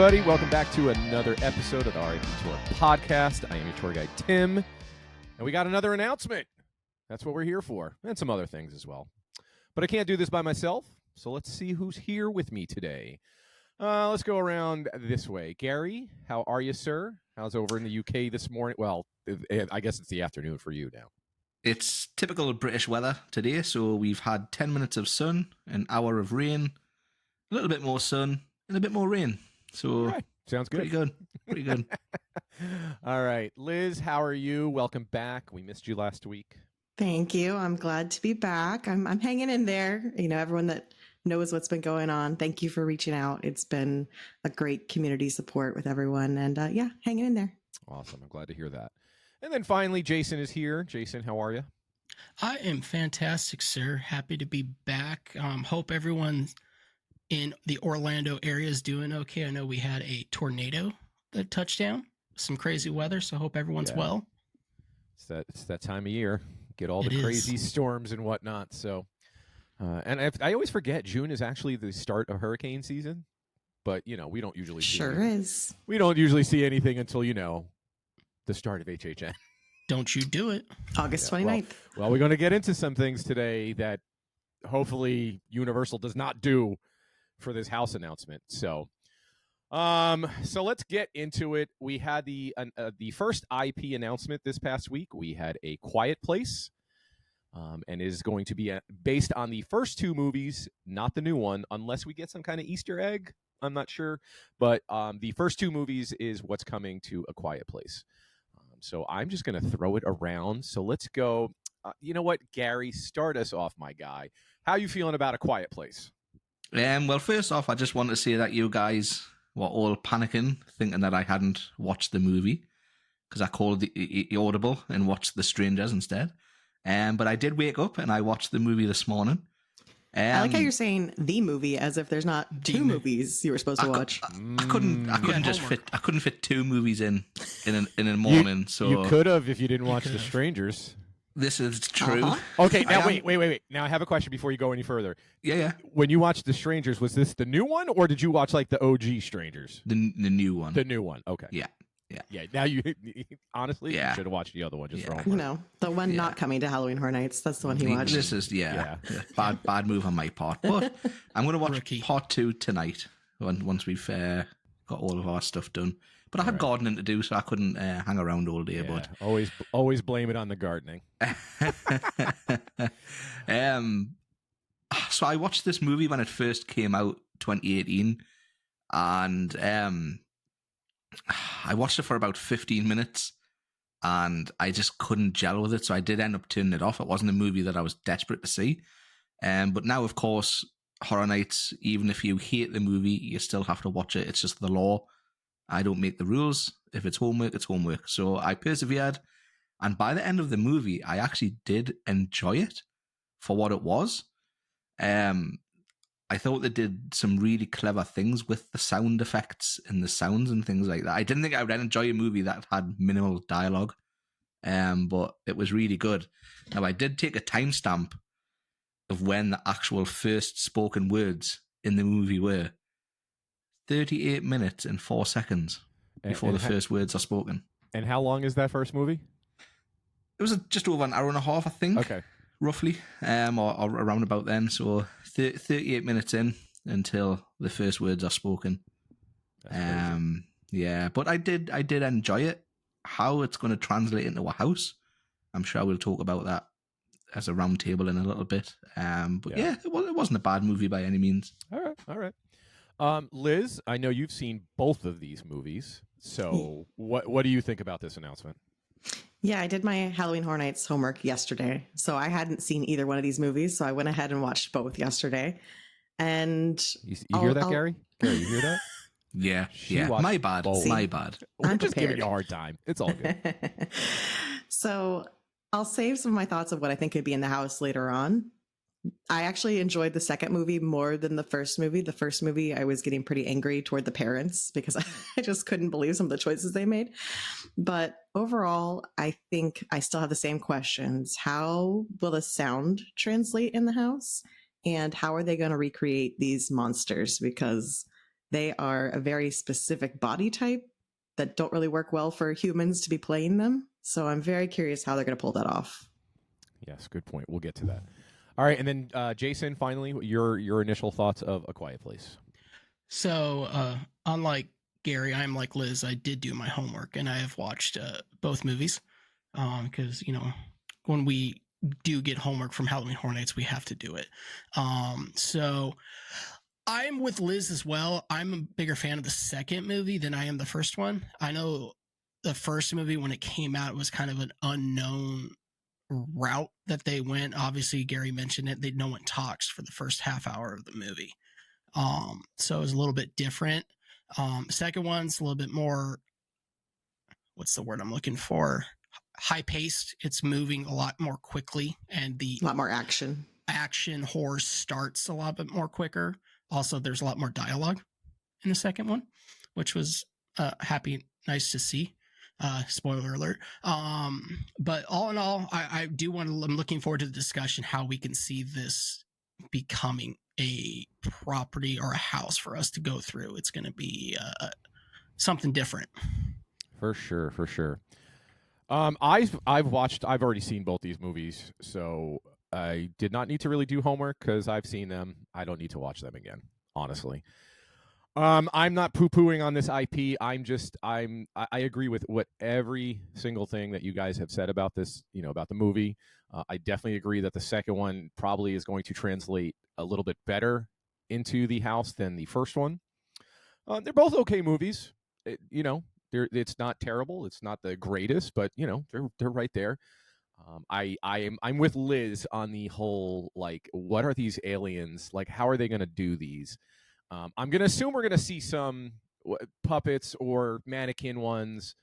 everybody. Welcome back to another episode of the RIP Tour podcast. I am your tour guide, Tim, and we got another announcement. That's what we're here for, and some other things as well. But I can't do this by myself, so let's see who's here with me today. Let's go around this way. Gary, how are you, sir? How's over in the UK this morning? Well, I guess it's the afternoon for you now. It's typical British weather today, so we've had 10 minutes of sun, an hour of rain, a little bit more sun, and a bit more rain. So right. Sounds good. Pretty good. All right. Liz, how are you? Welcome back. We missed you last week. Thank you. I'm glad to be back. I'm hanging in there. You know, everyone that knows what's been going on, thank you for reaching out. It's been a great community support with everyone. And hanging in there. Awesome. I'm glad to hear that. And then finally, Jason is here. Jason, how are you? I am fantastic, sir. Happy to be back. Hope everyone in the Orlando area is doing okay. I know we had a tornado that touched down, some crazy weather, so hope everyone's well. It's that time of year. Get all the crazy storms and whatnot. So, and I always forget June is actually the start of hurricane season, but we don't usually is. We don't usually see anything until the start of HHN. Don't you do it. August 29th. Well, we're going to get into some things today that hopefully Universal does not do for this house announcement. So let's get into it. We had the first IP announcement this past week. We had A Quiet Place, and it is going to be based on the first two movies, not the new one, unless we get some kind of Easter egg. I'm not sure, but the first two movies is what's coming to A Quiet Place. So I'm just going to throw it around. So let's go. You know what, Gary, start us off, my guy. How you feeling about A Quiet Place? Well, first off, I just want to say that you guys were all panicking, thinking that I hadn't watched the movie because I called the audible and watched The Strangers instead. But I did wake up and I watched the movie this morning. I like how you're saying the movie as if there's not two movies you were supposed to watch. I couldn't fit two movies in a morning. So you could have if you didn't watch The Strangers. This is true. Okay, now wait. Now I have a question before you go any further. Yeah. When you watched The Strangers, was this the new one or did you watch like the OG Strangers? The new one. The new one. Okay. Yeah. Now you honestly you should have watched the other one just for homework. The one not coming to Halloween Horror Nights. That's the one he watched. This is bad move on my part. But I'm going to watch part 2 tonight once we've got all of our stuff done. But I had gardening to do, so I couldn't hang around all day. Yeah, but always blame it on the gardening. So I watched this movie when it first came out, 2018, and I watched it for about 15 minutes, and I just couldn't gel with it. So I did end up turning it off. It wasn't a movie that I was desperate to see. But now, of course, Horror Nights, even if you hate the movie, you still have to watch it. It's just the law. I don't make the rules. If it's homework, it's homework. So I persevered. And by the end of the movie, I actually did enjoy it for what it was. I thought they did some really clever things with the sound effects and the sounds and things like that. I didn't think I would enjoy a movie that had minimal dialogue, but it was really good. Now, I did take a timestamp of when the actual first spoken words in the movie were. 38 minutes and 4 seconds before the first words are spoken. And how long is that first movie? It was just over an hour and a half, I think. Okay. Roughly, or around about then. So 38 minutes in until the first words are spoken. But I did enjoy it. How it's going to translate into a house, I'm sure we'll talk about that as a round table in a little bit. It wasn't a bad movie by any means. All right. Liz, I know you've seen both of these movies. So what do you think about this announcement? Yeah, I did my Halloween Horror Nights homework yesterday. So I hadn't seen either one of these movies. So I went ahead and watched both yesterday. And you hear that, Gary? Gary, you hear that? Yeah. My bad. My bad. I'm just giving you a hard time. It's all good. So I'll save some of my thoughts of what I think could be in the house later on. I actually enjoyed the second movie more than the first movie. The first movie, I was getting pretty angry toward the parents because I just couldn't believe some of the choices they made. But overall, I think I still have the same questions. How will the sound translate in the house? And how are they going to recreate these monsters? Because they are a very specific body type that don't really work well for humans to be playing them. So I'm very curious how they're going to pull that off. Yes, good point. We'll get to that. All right, and then Jason, finally, your initial thoughts of A Quiet Place. So, unlike Gary, I'm like Liz. I did do my homework, and I have watched both movies because when we do get homework from Halloween Horror Nights, we have to do it. So I'm with Liz as well. I'm a bigger fan of the second movie than I am the first one. I know the first movie, when it came out, it was kind of an unknown route that they went. Obviously, Gary mentioned it. No one talks for the first half hour of the movie. So it was a little bit different. Second one's a little bit more, what's the word I'm looking for? High paced. It's moving a lot more quickly, and a lot more action horror starts a lot bit more quicker. Also, there's a lot more dialogue in the second one, which was nice to see. Spoiler alert. But all in all, I'm looking forward to the discussion how we can see this becoming a property or a house for us to go through. It's going to be something different. For sure. I've already seen both these movies, so I did not need to really do homework because I've seen them. I don't need to watch them again, honestly. I'm not poo-pooing on this IP. I agree with what every single thing that you guys have said about this, about the movie. I definitely agree that the second one probably is going to translate a little bit better into the house than the first one. They're both okay movies. It's not terrible. It's not the greatest, but they're right there. I'm with Liz on the whole, like, what are these aliens? Like, how are they going to do these? I'm going to assume we're going to see some puppets or mannequin ones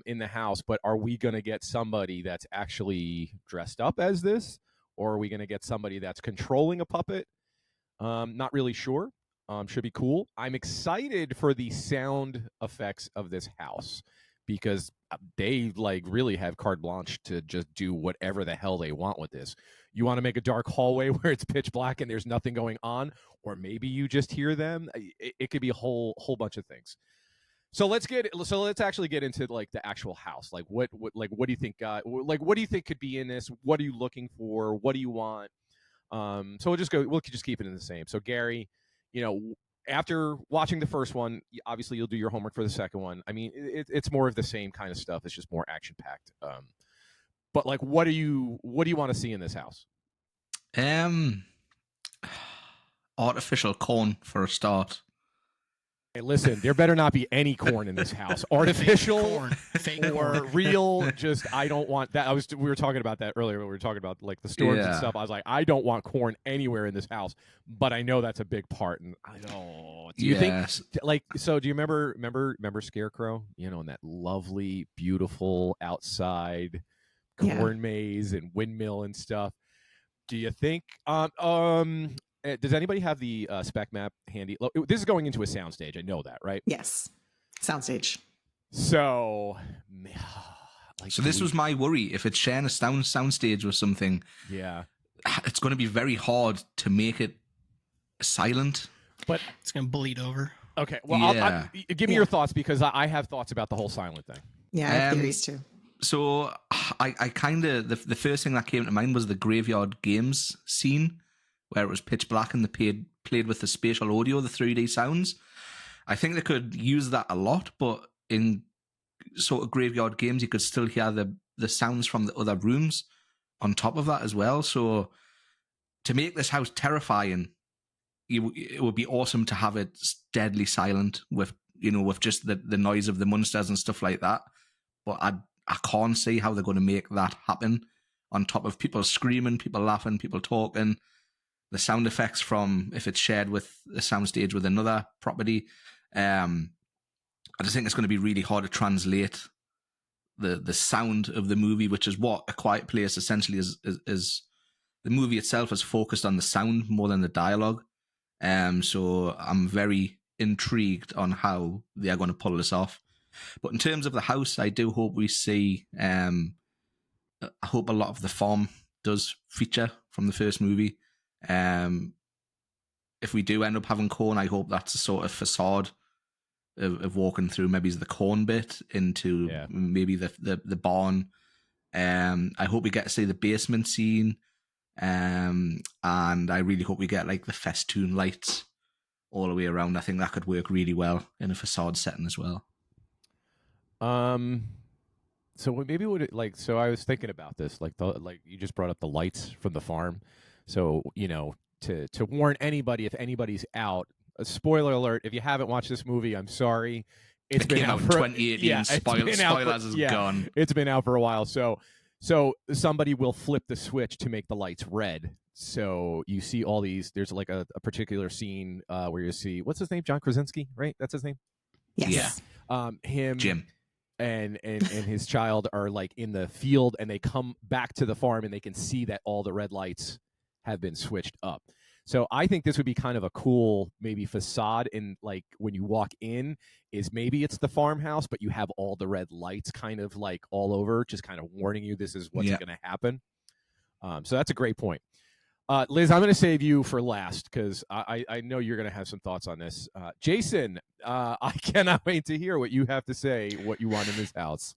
in the house, but are we going to get somebody that's actually dressed up as this? Or are we going to get somebody that's controlling a puppet? Not really sure. Should be cool. I'm excited for the sound effects of this house because they really have carte blanche to just do whatever the hell they want with this. You want to make a dark hallway where it's pitch black and there's nothing going on, or maybe you just hear them. It could be a whole bunch of things. So let's actually get into like the actual house. Like what do you think? What do you think could be in this? What are you looking for? What do you want? So we'll just keep it in the same. So Gary, after watching the first one, obviously you'll do your homework for the second one. I mean, it's more of the same kind of stuff. It's just more action packed. But like, what do you want to see in this house? Artificial corn for a start. Hey, listen, there better not be any corn in this house. Artificial Fake or corn. real. Just, I don't want that. We were talking about that earlier when we were talking about like the storms and stuff. I was like, I don't want corn anywhere in this house, but I know that's a big part. And I don't. Do you think like so? Do you remember Scarecrow? In that lovely, beautiful outside corn maze and windmill and stuff. Do you think? Does anybody have the spec map handy? This is going into a soundstage. I know that, right? Yes, soundstage. So, this was my worry. If it's sharing a soundstage with something, it's going to be very hard to make it silent. But it's going to bleed over. Okay, well, give me your thoughts because I have thoughts about the whole silent thing. Yeah, I have theories too. So I kind of the first thing that came to mind was the Graveyard Games scene, where it was pitch black and they played with the spatial audio, the 3D sounds. I think they could use that a lot, but in sort of Graveyard Games, you could still hear the sounds from the other rooms on top of that as well. So to make this house terrifying, it would be awesome to have it deadly silent with just the noise of the monsters and stuff like that. But I can't see how they're going to make that happen on top of people screaming, people laughing, people talking. The sound effects from if it's shared with a soundstage with another property. I just think it's going to be really hard to translate the sound of the movie, which is what A Quiet Place essentially is. The movie itself is focused on the sound more than the dialogue. So I'm very intrigued on how they are going to pull this off. But in terms of the house, I do hope we see. I hope a lot of the farm does feature from the first movie. if we do end up having corn, I hope that's a sort of facade of walking through maybe the corn bit into maybe the barn. I hope we get to see the basement scene. And I really hope we get like the festoon lights all the way around. I think that could work really well in a facade setting as well. So maybe would it like? So I was thinking about this, like you just brought up the lights from the farm. So to warn anybody if anybody's out. A spoiler alert: if you haven't watched this movie, I'm sorry. It came out in 2018. Yeah, spoilers is gone. It's been out for a while. So somebody will flip the switch to make the lights red. So you see all these. There's like a particular scene where you see, what's his name? John Krasinski, right? That's his name. Yes. Yeah. Him. Jim. And his child are like in the field, and they come back to the farm, and they can see that all the red lights have been switched up. So I think this would be kind of a cool maybe facade, and like when you walk in, is maybe it's the farmhouse, but you have all the red lights kind of like all over, just kind of warning you this is what's going to happen. So that's a great point. Liz, I'm going to save you for last because I know you're going to have some thoughts on this. Jason, I cannot wait to hear what you have to say, what you want in this house.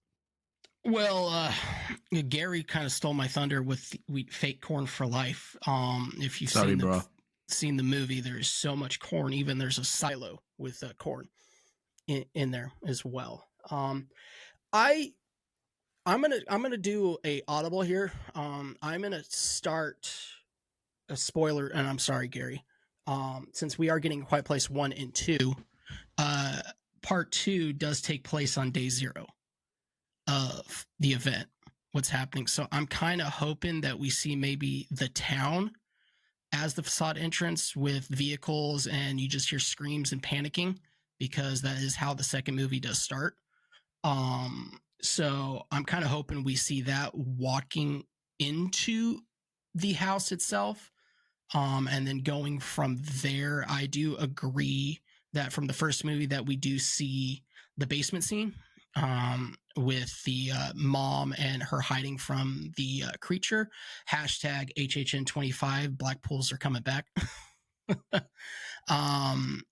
Well, Gary kind of stole my thunder with fake corn for life. If you've seen the movie, there's so much corn. Even there's a silo with corn in there as well. I'm gonna do a audible here. I'm gonna start a spoiler, and I'm sorry, Gary. Since we are getting Quiet Place 1 and 2, part 2 does take place on day 0 of the event. What's happening? So I'm kind of hoping that we see maybe the town as the facade entrance with vehicles, and you just hear screams and panicking, because that is how the second movie does start. So I'm kind of hoping we see that walking into the house itself. And then going from there, I do agree that from the first movie that we do see the basement scene with the mom and her hiding from the creature. Hashtag HHN 25, black pools are coming back.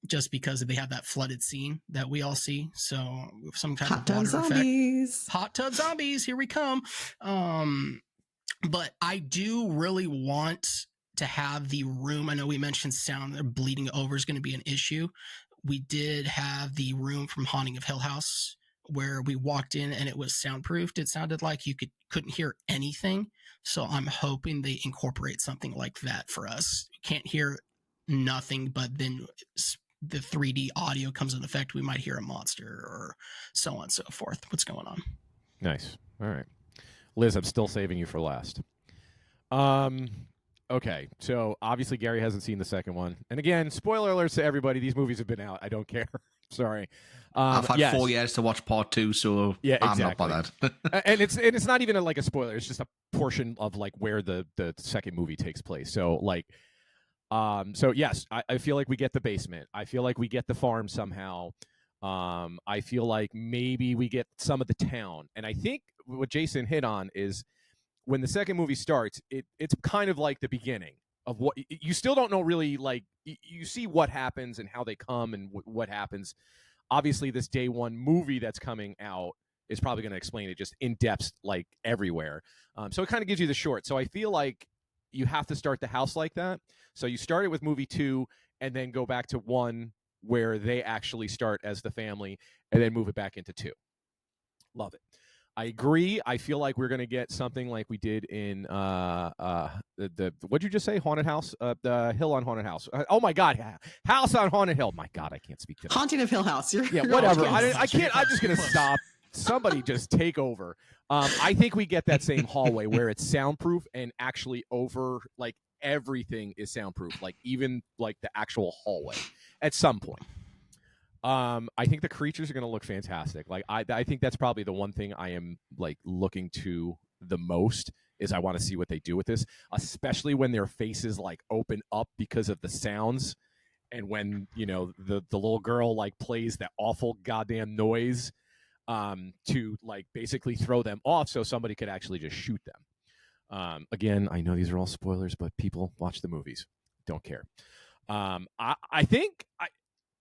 Just because they have that flooded scene that we all see. So some kind hot of water tub zombies. Effect. Hot tub zombies, here we come. But I do really want to have the room. I know we mentioned sound bleeding over is going to be an issue. We did have the room from Haunting of Hill House where we walked in and it was soundproofed. It sounded like you couldn't hear anything. So I'm hoping they incorporate something like that for us. Can't hear nothing, but then the 3D audio comes into effect. We might hear a monster or so on and so forth. What's going on? Nice. All right. Liz, I'm still saving you for last. Okay, so obviously Gary hasn't seen the second one. And again, spoiler alerts to everybody. These movies have been out. I don't care. Sorry. I've had 4 years to watch part 2, so yeah, exactly. I'm not bothered. and it's not even like a spoiler. It's just a portion of like where the second movie takes place. So like, so yes, I feel like we get the basement. I feel like we get the farm somehow. I feel like maybe we get some of the town. And I think what Jason hit on is, when the second movie starts, it's kind of like the beginning of what you still don't know really. Like you see what happens and how they come and what happens. Obviously, this day one movie that's coming out is probably going to explain it just in depth, like everywhere. So it kind of gives you the short. So I feel like you have to start the house like that. So you start it with movie 2 and then go back to 1 where they actually start as the family and then move it back into 2. Love it. I agree. I feel like we're going to get something like we did in the what'd you just say? Haunted House? The Hill on Haunted House. Oh my God. House on Haunted Hill. My God, I can't speak today. Haunting of Hill House. Yeah, whatever. I can't. I'm just going to stop. Somebody just take over. I think we get that same hallway where it's soundproof and actually over, like everything is soundproof, like even like the actual hallway at some point. I think the creatures are going to look fantastic. Like I think that's probably the one thing I am like looking to the most is I want to see what they do with this, especially when their faces like open up because of the sounds. And when, you know, the little girl like plays that awful goddamn noise to like basically throw them off so somebody could actually just shoot them. Again, I know these are all spoilers, but people watch the movies. Don't care. I think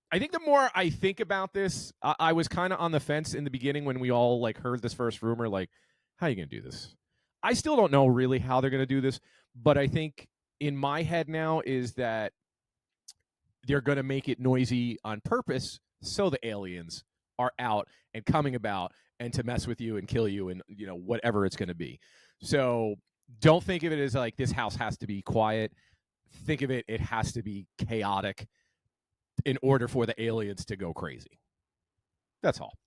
the more I think about this, I was kind of on the fence in the beginning when we all like heard this first rumor. Like, how are you going to do this? I still don't know really how they're going to do this, but I think in my head now is that they're going to make it noisy on purpose so the aliens are out and coming about and to mess with you and kill you and whatever it's going to be. So don't think of it as like this house has to be quiet. Think of it has to be chaotic in order for the aliens to go crazy. That's all.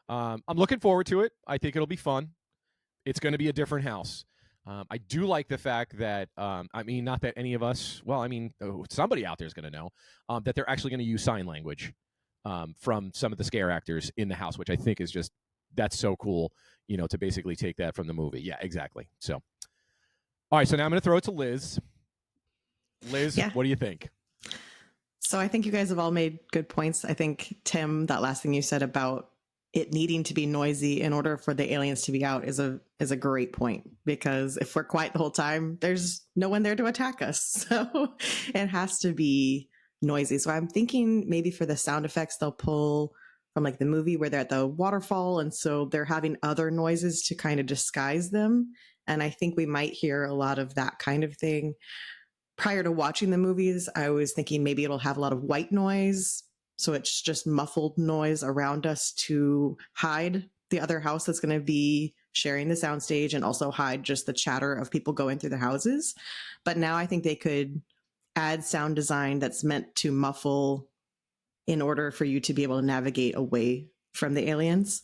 I'm looking forward to it. I think it'll be fun. It's going to be a different house. I do like the fact that, not that any of us, somebody out there is going to know that they're actually going to use sign language from some of the scare actors in the house, which I think is just, that's so cool, to basically take that from the movie. Yeah, exactly. So, all right, so now I'm going to throw it to Liz. Liz, Yeah. What do you think? So I think you guys have all made good points. I think, Tim, that last thing you said about it needing to be noisy in order for the aliens to be out is a great point, because if we're quiet the whole time, there's no one there to attack us. So it has to be noisy. So I'm thinking maybe for the sound effects, they'll pull from like the movie where they're at the waterfall. And so they're having other noises to kind of disguise them. And I think we might hear a lot of that kind of thing. Prior to watching the movies, I was thinking maybe it'll have a lot of white noise. So it's just muffled noise around us to hide the other house that's going to be sharing the soundstage and also hide just the chatter of people going through the houses. But now I think they could add sound design that's meant to muffle in order for you to be able to navigate away from the aliens.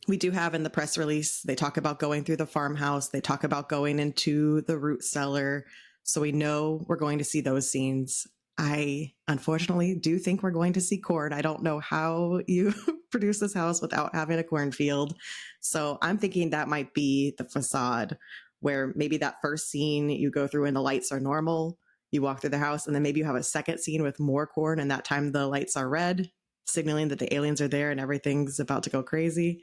We do have in the press release, they talk about going through the farmhouse. They talk about going into the root cellar. So we know we're going to see those scenes. I unfortunately do think we're going to see corn. I don't know how you produce this house without having a cornfield. So I'm thinking that might be the facade, where maybe that first scene you go through and the lights are normal. You walk through the house and then maybe you have a second scene with more corn, and that time the lights are red, signaling that the aliens are there and everything's about to go crazy.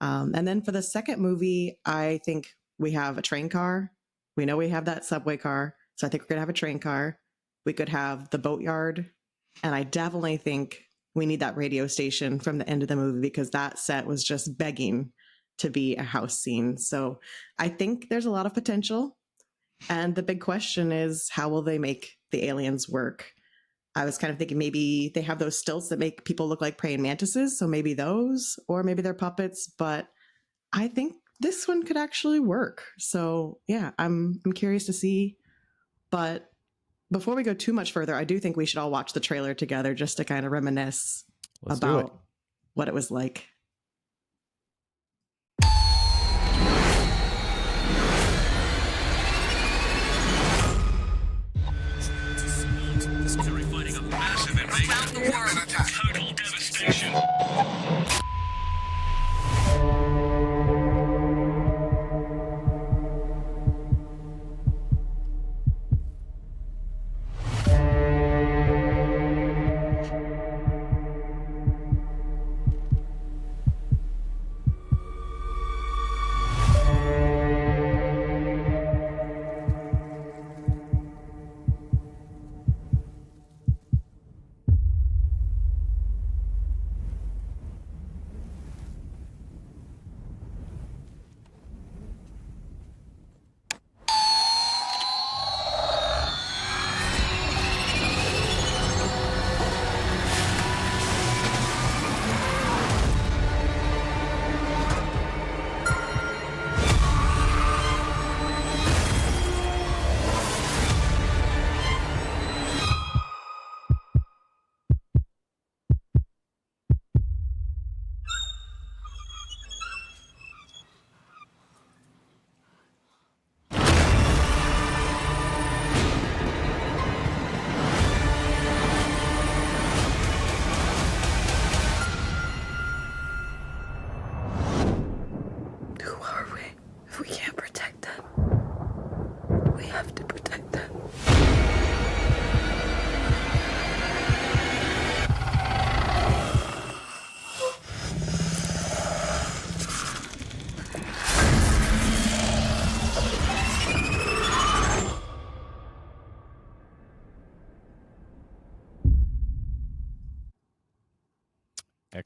And then for the second movie, I think we have a train car. We know we have that subway car. So I think we're going to have a train car. We could have the boatyard. And I definitely think we need that radio station from the end of the movie, because that set was just begging to be a house scene. So I think there's a lot of potential. And the big question is, how will they make the aliens work? I was kind of thinking maybe they have those stilts that make people look like praying mantises. So maybe those, or maybe they're puppets. But I think this one could actually work. So yeah, I'm curious to see. But before we go too much further, I do think we should all watch the trailer together just to kind of reminisce about what it was like. Fighting a massive invasion around the world. Total devastation.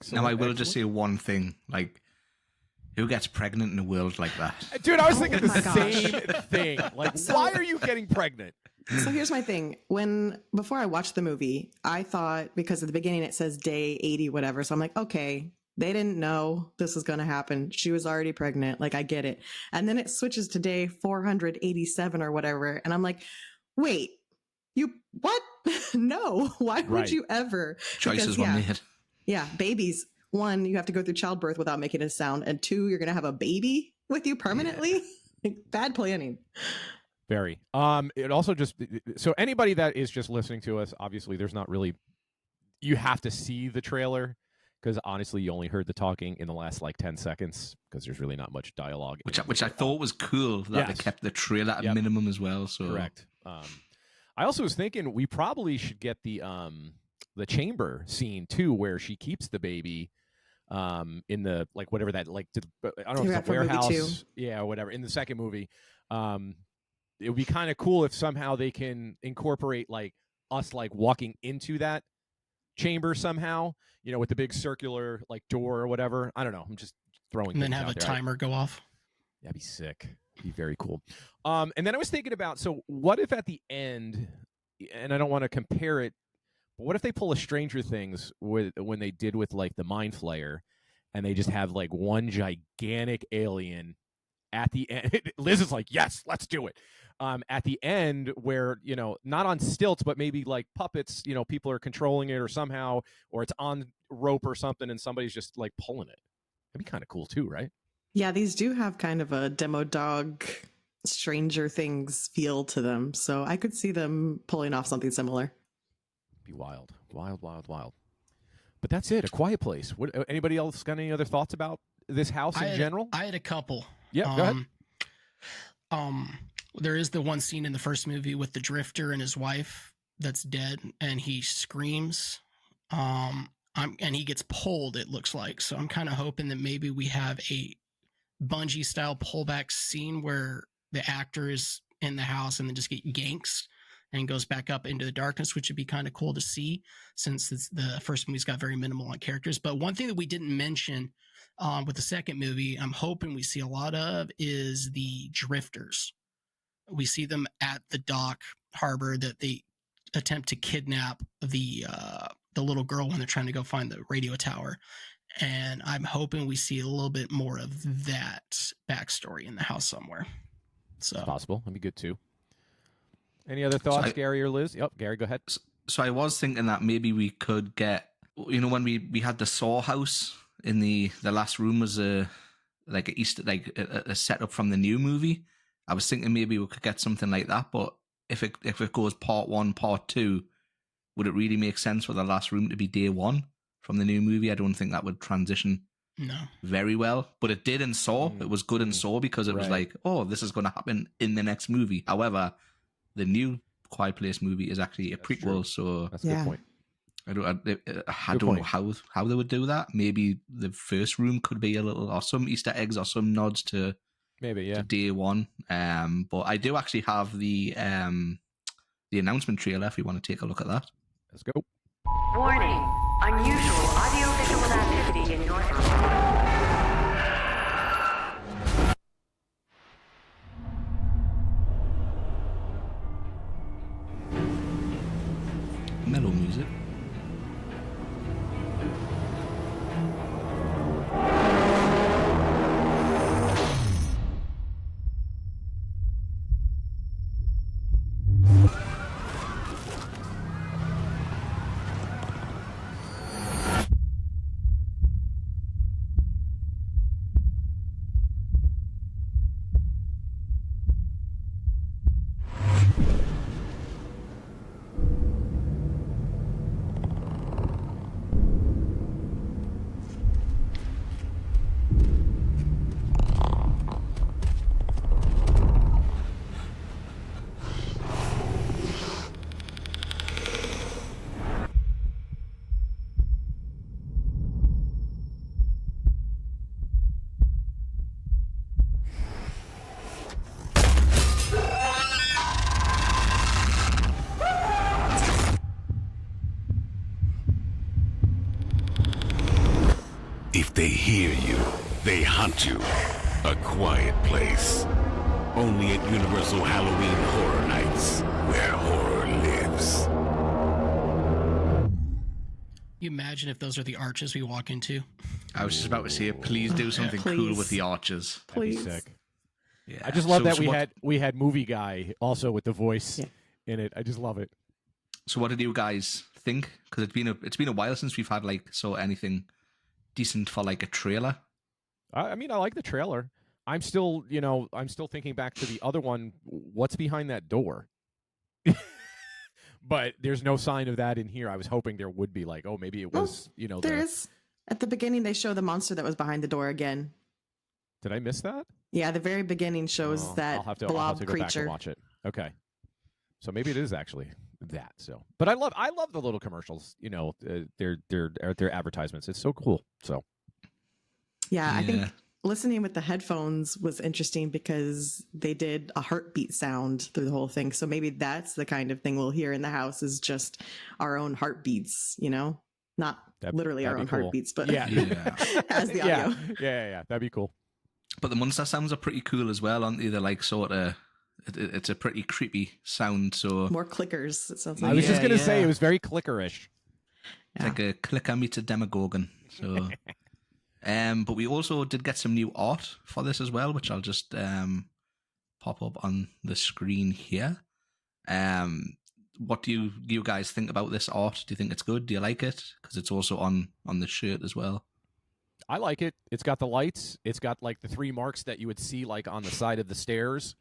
Excellent. Now, I will just say one thing. Like, who gets pregnant in a world like that? Dude, I was thinking Oh my the gosh. same thing. Like, why are you getting pregnant? So here's my thing. Before I watched the movie, I thought, because at the beginning it says day 80, whatever. So I'm like, okay, they didn't know this was going to happen. She was already pregnant. Like, I get it. And then it switches to day 487 or whatever. And I'm like, wait, what? No, why would Right. you ever? Choices Because, were yeah, made. yeah, babies. One, you have to go through childbirth without making a sound. And two, you're going to have a baby with you permanently. Bad planning. Very. It also just so anybody that is just listening to us, obviously, there's not really. You have to see the trailer because honestly, you only heard the talking in the last like 10 seconds because there's really not much dialogue. Which I thought was cool that they Yes. kept the trailer at a minimum as well. So Correct. I also was thinking we probably should get the chamber scene too, where she keeps the baby in the like whatever that like I don't know if it's a warehouse, yeah, or whatever in the second movie. It would be kind of cool if somehow they can incorporate like us like walking into that chamber somehow, with the big circular like door or whatever. I don't know. I'm just throwing. And then things have out a there. timer go off. That'd be sick. Be very cool. And then I was thinking about, so what if at the end, and I don't want to compare it, but what if they pull a Stranger Things when they did with like the Mind Flayer, and they just have like one gigantic alien at the end. Liz is like, yes, let's do it. At the end where, not on stilts, but maybe like puppets, people are controlling it or somehow, or it's on rope or something and somebody's just like pulling it. That'd be kind of cool too, right? Yeah, these do have kind of a demo dog Stranger Things feel to them. So I could see them pulling off something similar. Be wild. But that's it. A Quiet Place. What, anybody else got any other thoughts about this house in general? I had a couple. Yeah, go ahead. There is the one scene in the first movie with the drifter and his wife that's dead, and he screams. And he gets pulled, it looks like. So I'm kind of hoping that maybe we have a Bungie style pullback scene where the actor is in the house and then just get yanks and goes back up into the darkness, which would be kind of cool to see since the first movie's got very minimal on characters. But one thing that we didn't mention with the second movie, I'm hoping we see a lot of, is the drifters. We see them at the dock harbor that they attempt to kidnap the little girl when they're trying to go find the radio tower. And I'm hoping we see a little bit more of that backstory in the house somewhere. So It's possible. That'd be good too. Any other thoughts, Gary or Liz? Yep, Gary, go ahead. So I was thinking that maybe we could get, when we had the Saw house in the last room was a setup from the new movie. I was thinking maybe we could get something like that, but if it goes part 1, part 2, would it really make sense for the last room to be day 1 from the new movie? I don't think that would transition very well, but it did in Saw. It was good in Saw because it was like, oh, this is going to happen in the next movie. However, the new Quiet Place movie is actually a prequel, true. so That's a good point. I don't know how they would do that. Maybe the first room could be a little, or some Easter eggs or some nods to Maybe, to day 1. But I do actually have the announcement trailer if you want to take a look at that. Let's go. Warning. Unusual audio-visual activity in your house. Mellow music. They hear you. They hunt you. A quiet place. Only at Universal Halloween Horror Nights, where horror lives. You imagine if those are the arches we walk into? I was just about to say, please do something cool Please. with the arches. That'd be Please. sick. Yeah. I just love that what, we had movie guy also with the voice Yeah. in it. I just love it. So what did you guys think? Because it's been a while since we've had anything decent for like a trailer. I mean, I like the trailer. I'm still thinking back to the other one. What's behind that door? But there's no sign of that in here. I was hoping there would be like, oh, maybe it was, There is. At the beginning, they show the monster that was behind the door again. Did I miss that? Yeah, the very beginning shows Oh, that I'll have to blob go back and creature. watch it. Okay. So maybe it is actually that. So, but I love the little commercials. Their advertisements. It's so cool. So Yeah, I think listening with the headphones was interesting because they did a heartbeat sound through the whole thing. So maybe that's the kind of thing we'll hear in the house is just our own heartbeats, not literally our that'd own be cool. heartbeats, but Yeah. as the audio. Yeah. That'd be cool. But the monster sounds are pretty cool as well, aren't they? They're like sort of, it's a pretty creepy sound. So More clickers. It sounds I like. was just gonna say yeah. it was very clickerish. it's like a clicker meets a demagogue. So, but we also did get some new art for this as well, which I'll just pop up on the screen here. What do you guys think about this art? Do you think it's good? Do you like it? Because it's also on the shirt as well. I like it. It's got the lights. It's got like the 3 marks that you would see like on the side of the stairs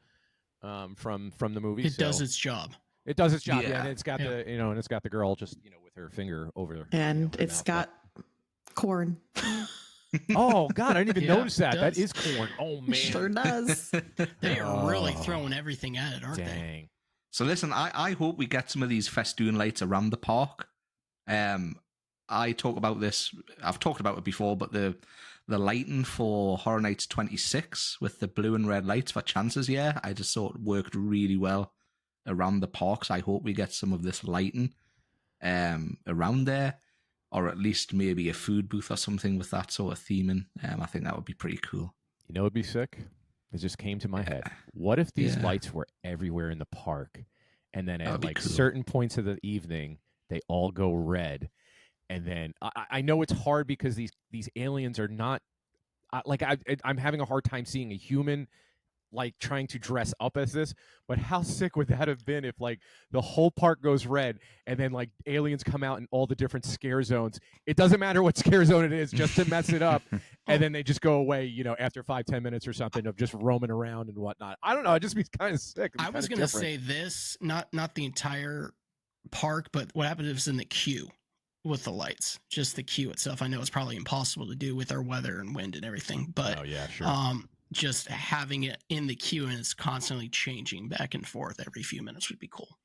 from the movie. It does its job. It does its job. Yeah, Yeah. and it's got the and it's got the girl just with her finger over. And her it's mouth. got corn. Oh God, I didn't even Yeah, notice that. it That does. is corn. Oh man, Sure does. They are really Oh. throwing everything at it, aren't they? dang. So listen, I hope we get some of these festoon lights around the park. I talk about this. I've talked about it before, but the lighting for Horror Nights 26 with the blue and red lights for Chances, I just thought it worked really well around the parks. I hope we get some of this lighting around there, or at least maybe a food booth or something with that sort of theming. I think that would be pretty cool. You know, it'd be sick. It just came to my head. What if these Yeah. lights were everywhere in the park, and then That at would be like cool. certain points of the evening, they all go red, and then I know it's hard because these aliens are not I'm having a hard time seeing a human like trying to dress up as this, but how sick would that have been if like the whole park goes red and then like aliens come out in all the different scare zones? It doesn't matter what scare zone it is, just to mess it up, and then they just go away, after 5-10 minutes or something of just roaming around and whatnot. I don't know. It'd just be kind of sick. I was gonna say this, not the entire park, but what happens if it's in the queue with the lights, just the queue itself. I know it's probably impossible to do with our weather and wind and everything, but oh yeah, sure. just having it in the queue and it's constantly changing back and forth every few minutes would be cool.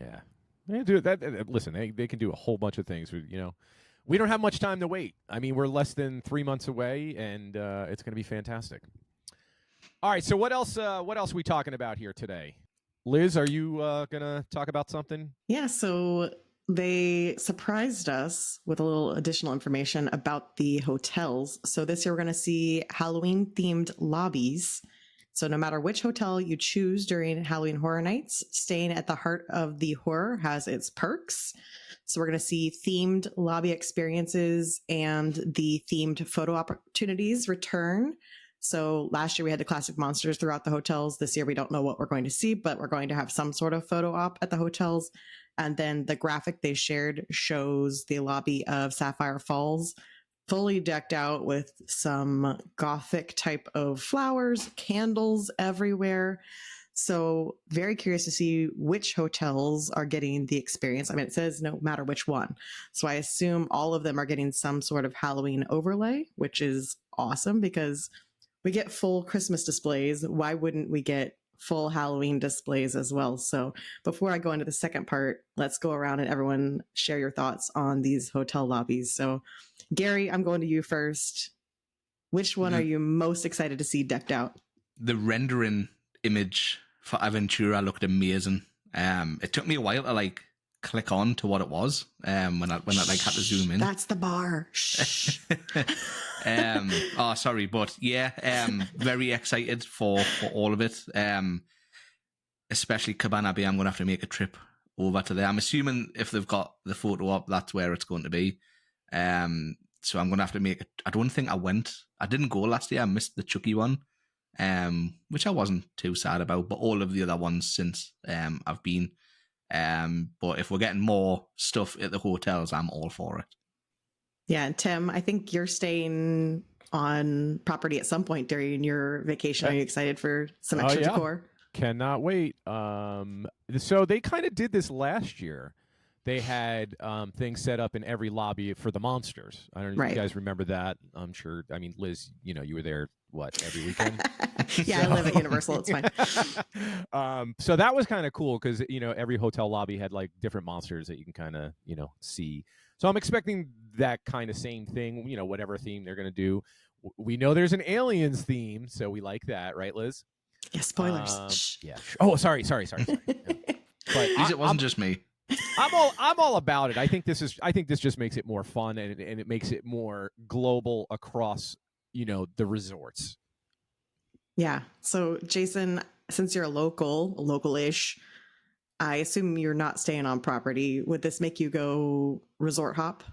Yeah, they do that. Listen, they can do a whole bunch of things. We don't have much time to wait. I mean, we're less than 3 months away, and it's going to be fantastic. All right, so what else? What else are we talking about here today? Liz, are you going to talk about something? Yeah, so they surprised us with a little additional information about the hotels. So this year we're going to see Halloween themed lobbies. So no matter which hotel you choose during Halloween Horror Nights, staying at the heart of the horror has its perks. So we're going to see themed lobby experiences and the themed photo opportunities return. So last year we had the classic monsters throughout the hotels. This year we don't know what we're going to see, but we're going to have some sort of photo op at the hotels. And then the graphic they shared shows the lobby of Sapphire Falls fully decked out with some gothic type of flowers, candles everywhere. So very curious to see which hotels are getting the experience. I mean, it says no matter which one. So I assume all of them are getting some sort of Halloween overlay, which is awesome because we get full Christmas displays. Why wouldn't we get full Halloween displays as well? So before I go into the second part, let's go around and everyone share your thoughts on these hotel lobbies. So Gary, I'm going to you first. Which one are you most excited to see decked out? The rendering image for Aventura looked amazing. It took me a while to click on to what it was when I like had to zoom in. That's the bar. Shh. Sorry, but yeah, very excited for all of it. Especially Cabana Bay. I'm gonna have to make a trip over to there. I'm assuming if they've got the photo up, that's where it's going to be. So I'm gonna have to make it. I don't think I went. I didn't go last year. I missed the Chucky one, which I wasn't too sad about. But all of the other ones since I've been. But if we're getting more stuff at the hotels, I'm all for it. Yeah, and Tim, I think you're staying on property at some point during your vacation. Are you excited for some extra decor? Cannot wait. So they kind of did this last year. They had things set up in every lobby for the monsters. I don't know if you guys remember that. I'm sure. I mean, Liz, you were there, every weekend? Yeah, I live at Universal. It's fine. So that was kind of cool because, every hotel lobby had like different monsters that you can kind of, see. So I'm expecting that kind of same thing, whatever theme they're going to do. We know there's an aliens theme, so we like that, right, Liz? Yeah, spoilers. Yeah. Oh, sorry. But it wasn't just me. I'm all about it. I think this just makes it more fun and it makes it more global across, the resorts. Yeah. So Jason, since you're a local-ish, I assume you're not staying on property. Would this make you go resort hop?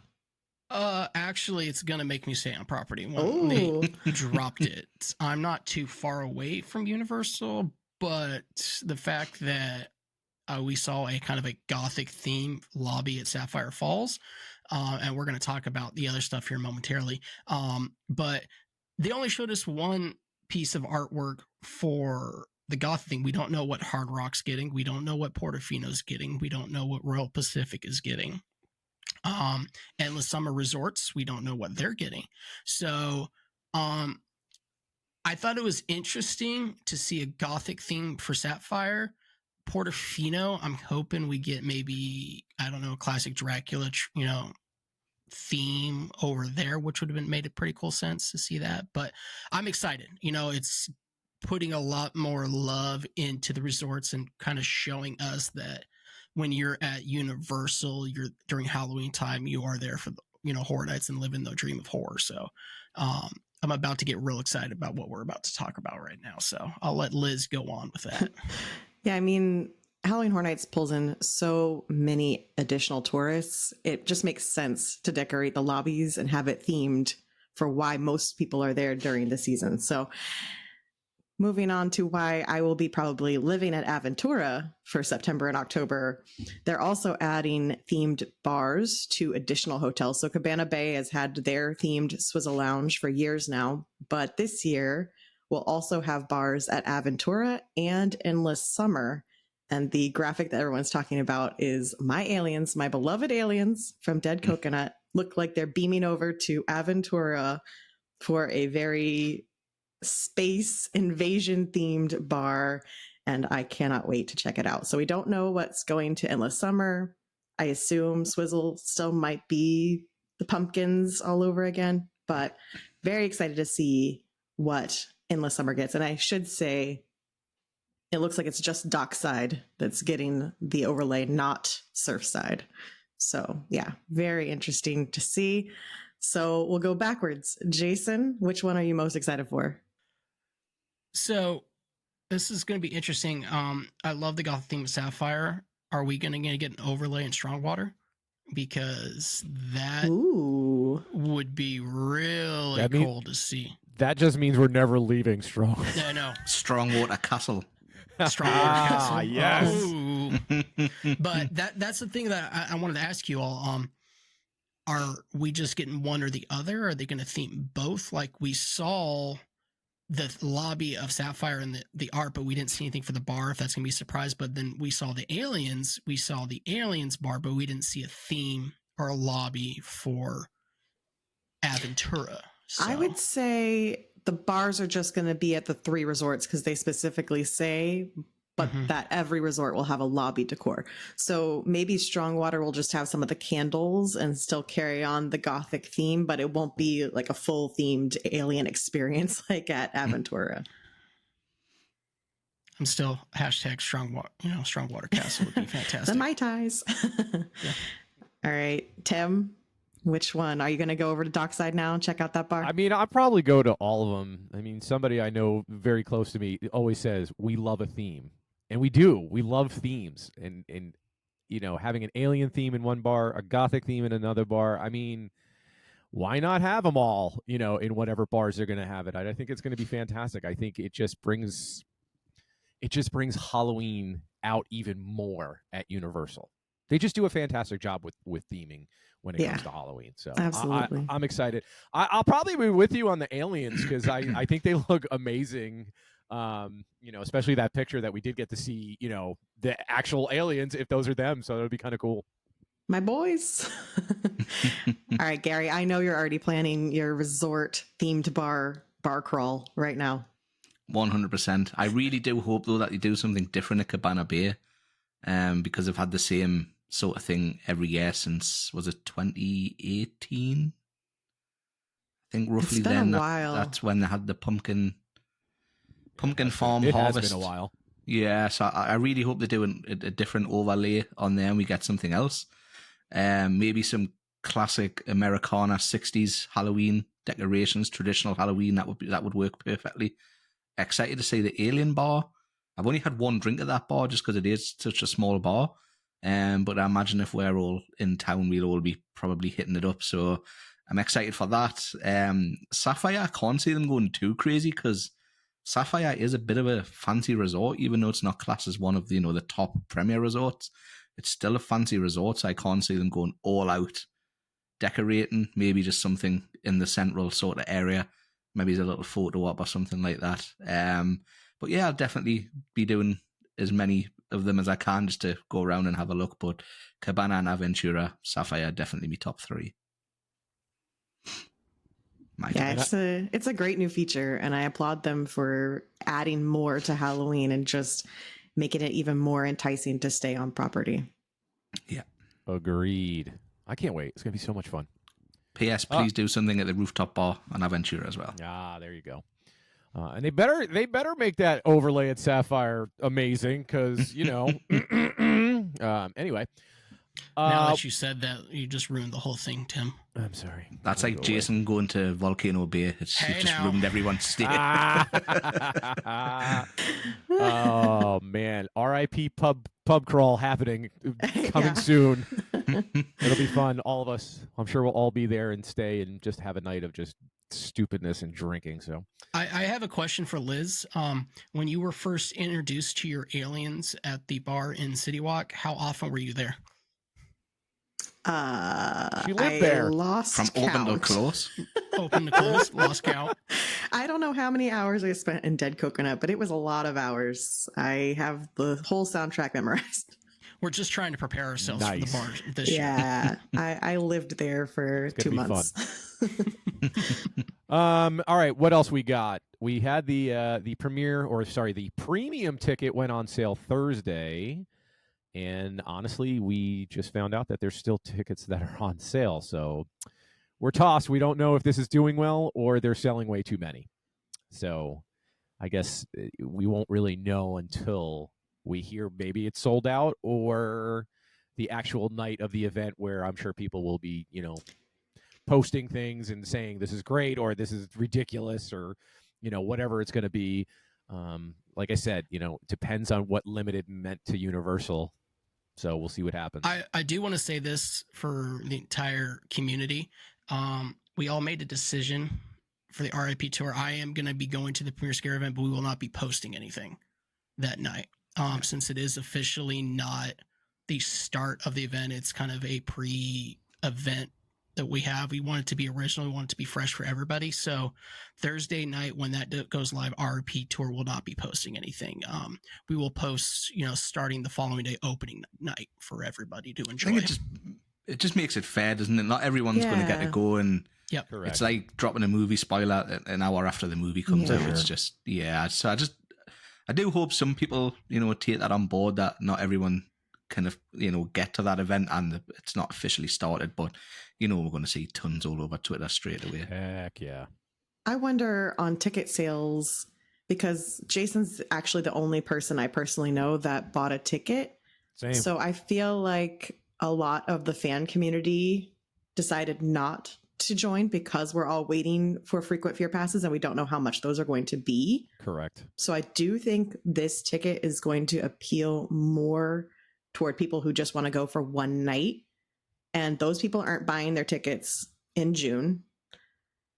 Actually, it's gonna make me stay on property when they dropped it. I'm not too far away from Universal, but the fact that we saw a kind of a gothic theme lobby at Sapphire Falls, and we're gonna talk about the other stuff here momentarily. But they only showed us one piece of artwork for the Gothic thing. We don't know what Hard Rock's getting. We don't know what Portofino's getting. We don't know what Royal Pacific is getting. Endless Summer Resorts, we don't know what they're getting. So I thought it was interesting to see a Gothic theme for Sapphire. Portofino, I'm hoping we get maybe, I don't know, classic Dracula, theme over there, which would have made a pretty cool sense to see that. But I'm excited. It's putting a lot more love into the resorts and kind of showing us that when you're at Universal, you're during Halloween time, you are there for horror nights and living the dream of horror. So I'm about to get real excited about what we're about to talk about right now. So I'll let Liz go on with that. Yeah, I mean, Halloween Horror Nights pulls in so many additional tourists. It just makes sense to decorate the lobbies and have it themed for why most people are there during the season. So moving on to why I will be probably living at Aventura for September and October. They're also adding themed bars to additional hotels. So Cabana Bay has had their themed Swizzle Lounge for years now, but this year we'll also have bars at Aventura and Endless Summer. And the graphic that everyone's talking about is my aliens, my beloved aliens from Dead Coconut, look like they're beaming over to Aventura for a very space invasion themed bar. And I cannot wait to check it out. So we don't know what's going to Endless Summer. I assume Swizzle still might be the pumpkins all over again, but very excited to see what Endless Summer gets. And I should say, it looks like it's just dockside that's getting the overlay, not surfside. So yeah, very interesting to see. So we'll go backwards. Jason, which one are you most excited for? So this is going to be interesting. I love the Gothic theme of Sapphire. Are we going to get an overlay in Strongwater? Because that would be really cool to see. That just means we're never leaving Strong. No. Strongwater Castle. Strongwater Castle. Yes. But that's the thing that I wanted to ask you all. Are we just getting one or the other? Are they going to theme both? Like we saw the lobby of Sapphire and the art, but we didn't see anything for the bar, if that's going to be a surprise. But then we saw the aliens. We saw the aliens bar, but we didn't see a theme or a lobby for Aventura. So. I would say the bars are just going to be at the 3 resorts because they specifically say, but that every resort will have a lobby decor. So maybe Strongwater will just have some of the candles and still carry on the Gothic theme, but it won't be like a full themed alien experience like at Aventura. I'm still hashtag strong water castle would be fantastic. The Mai Tais. Yeah. All right, Tim, which one? Are you going to go over to Dockside now and check out that bar? I mean, I'll probably go to all of them. I mean, somebody I know very close to me always says, we love a theme. And we do. We love themes. And having an alien theme in one bar, a gothic theme in another bar. I mean, why not have them all, in whatever bars they're going to have it? I think it's going to be fantastic. I think it just brings Halloween out even more at Universal. They just do a fantastic job with theming when it comes to Halloween. So absolutely. I'm excited. I'll probably be with you on the aliens because I think they look amazing. Especially that picture that we did get to see, the actual aliens, if those are them. So that would be kind of cool. My boys. All right, Gary, I know you're already planning your resort themed bar crawl right now. 100%. I really do hope, though, that you do something different at Cabana Bay, because I've had the same sort of thing every year since, was it 2018? I think roughly It's been then. a while. That's when they had the pumpkin farm it harvest. It has been a while. Yeah, so I really hope they do a different overlay on there and we get something else. Maybe some classic Americana 60s Halloween decorations, traditional Halloween. That would work perfectly. Excited to see the alien bar. I've only had one drink at that bar just because it is such a small bar. But I imagine if we're all in town, we'll all be probably hitting it up. So I'm excited for that. Sapphire, I can't see them going too crazy because Sapphire is a bit of a fancy resort, even though it's not classed as one of the, the top premier resorts. It's still a fancy resort, so I can't see them going all out decorating. Maybe just something in the central sort of area. Maybe a little photo op or something like that. But yeah, I'll definitely be doing as many of them as I can just to go around and have a look. But Cabana and Aventura, Sapphire, definitely be top 3. It's a great new feature, and I applaud them for adding more to Halloween and just making it even more enticing to stay on property. Yeah. Agreed. I can't wait. It's going to be so much fun. P.S. Please do something at the rooftop bar on Aventura as well. Ah, there you go. And they better make that overlay at Sapphire amazing because, anyway. Now that you said that, you just ruined the whole thing, Tim. I'm sorry. That's like Jason going to Volcano Bay. You've just ruined everyone's stay. Oh, man. R.I.P. pub crawl happening, coming soon. It'll be fun. All of us. I'm sure we'll all be there and stay and just have a night of just stupidness and drinking. So I have a question for Liz. When you were first introduced to your aliens at the bar in City Walk, how often were you there? She lived there. Lost from count. open to close. Open to close, lost count. I don't know how many hours I spent in Dead Coconut, but it was a lot of hours. I have the whole soundtrack memorized. We're just trying to prepare ourselves for the bar this year. Yeah, I lived there for 2 months. All right, what else we got? We had the premium ticket went on sale Thursday. And honestly, we just found out that there's still tickets that are on sale. So we're tossed. We don't know if this is doing well or they're selling way too many. So I guess we won't really know until we hear maybe it's sold out or the actual night of the event where I'm sure people will be, posting things and saying this is great or this is ridiculous or, whatever it's going to be. Like I said, depends on what limited meant to Universal. So we'll see what happens. I do want to say this for the entire community. We all made a decision for the RIP tour. I am going to be going to the Premiere Scare event, but we will not be posting anything that night. Since it is officially not the start of the event, it's kind of a pre-event that we have. We want it to be original. We want it to be fresh for everybody. So Thursday night when that goes live, RP tour will not be posting anything. We will post, starting the following day, opening night for everybody to enjoy. I think it just makes it fair, doesn't it? Not everyone's going to get to go, and yep. Correct. It's like dropping a movie spoiler an hour after the movie comes out. It's just, So I do hope some people, take that on board, that not everyone kind of, get to that event and it's not officially started, but, we're going to see tons all over Twitter straight away. Heck yeah. I wonder on ticket sales, because Jason's actually the only person I personally know that bought a ticket. Same. So I feel like a lot of the fan community decided not to join because we're all waiting for frequent fear passes and we don't know how much those are going to be. Correct. So I do think this ticket is going to appeal more toward people who just want to go for one night. And those people aren't buying their tickets in June.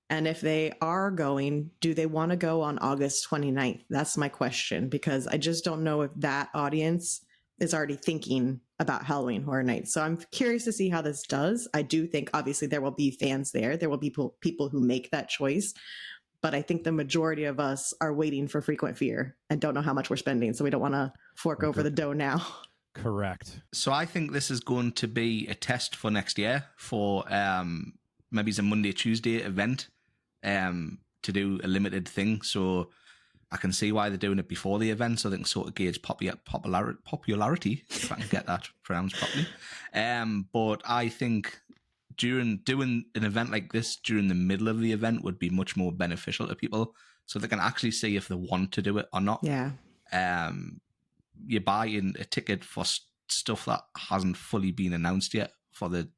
And if they are going, do they want to go on August 29th? That's my question, because I just don't know if that audience is already thinking about Halloween Horror Nights. So I'm curious to see how this does. I do think obviously there will be fans there. There will be people who make that choice. But I think the majority of us are waiting for frequent fear and don't know how much we're spending. So we don't want to fork over the dough now. Correct. So I think this is going to be a test for next year for maybe it's a Monday, Tuesday event to do a limited thing. So I can see why they're doing it before the event, so they can sort of gauge popularity, if I can get that pronounced properly. But I think doing an event like this during the middle of the event would be much more beneficial to people, so they can actually see if they want to do it or not. Yeah. You're buying a ticket for stuff that hasn't fully been announced yet for the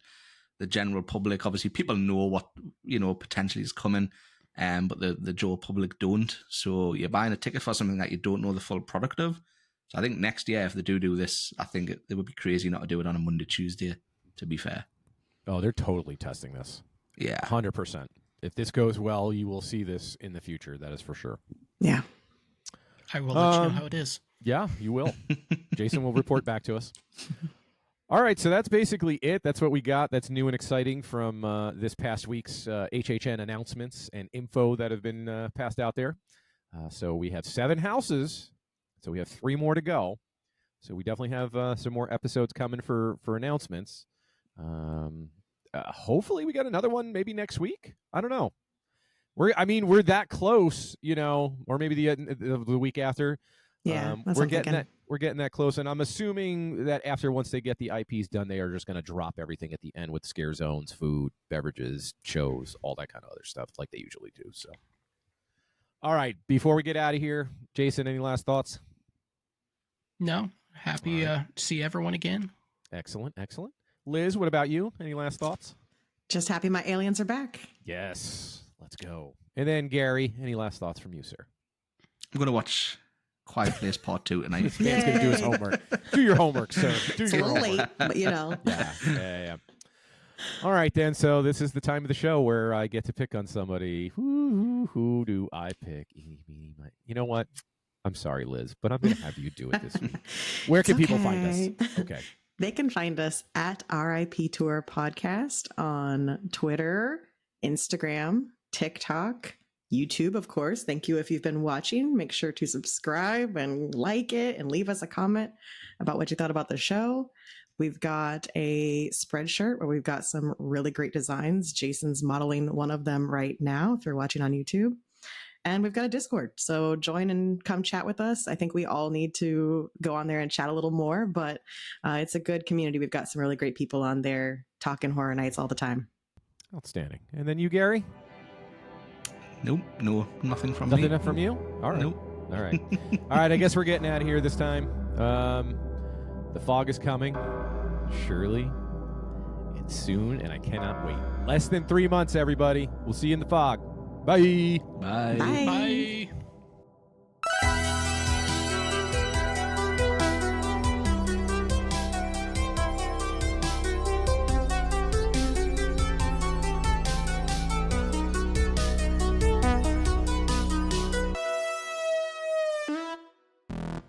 general public. Obviously, people know what potentially is coming, but the general public don't. So you're buying a ticket for something that you don't know the full product of. So I think next year, if they do this, I think it would be crazy not to do it on a Monday, Tuesday, to be fair. Oh, they're totally testing this. Yeah. 100%. If this goes well, you will see this in the future. That is for sure. Yeah. I will let you know how it is. Yeah, you will. Jason will report back to us. All right, so that's basically it. That's what we got. That's new and exciting from this past week's HHN announcements and info that have been passed out there. So we have 7 houses. So we have 3 more to go. So we definitely have some more episodes coming for announcements. Hopefully we got another one maybe next week. I don't know. We're that close, or maybe the week after. Yeah, we're getting that close, and I'm assuming that once they get the IPs done, they are just going to drop everything at the end with scare zones, food, beverages, shows, all that kind of other stuff like they usually do. So, all right, before we get out of here, Jason, any last thoughts? No, happy to see everyone again. Excellent. Liz, what about you? Any last thoughts? Just happy my aliens are back. Yes, let's go. And then Gary, any last thoughts from you, sir? I'm going to watch Quiet Place Part 2 tonight. This man's going to do his homework. Do your homework, sir. It's a little late, but Yeah. All right, then. So this is the time of the show where I get to pick on somebody. Who do I pick? Eeny, meeny, miny. You know what? I'm sorry, Liz, but I'm going to have you do it this week. Where can people find us? Okay. They can find us at RIP Tour Podcast on Twitter, Instagram, TikTok, YouTube, of course. Thank you if you've been watching. Make sure to subscribe and like it and leave us a comment about what you thought about the show. We've got a spreadshirt where we've got some really great designs. Jason's modeling one of them right now if you're watching on YouTube. And we've got a Discord, so join and come chat with us. I think we all need to go on there and chat a little more, but it's a good community. We've got some really great people on there talking Horror Nights all the time. Outstanding. And then you, Gary? Nope, no, nothing from me. Nothing from you? All right. Nope. All right. All right, I guess we're getting out of here this time. The fog is coming, surely, and soon, and I cannot wait. Less than 3 months, everybody. We'll see you in the fog. Bye. Bye. Bye.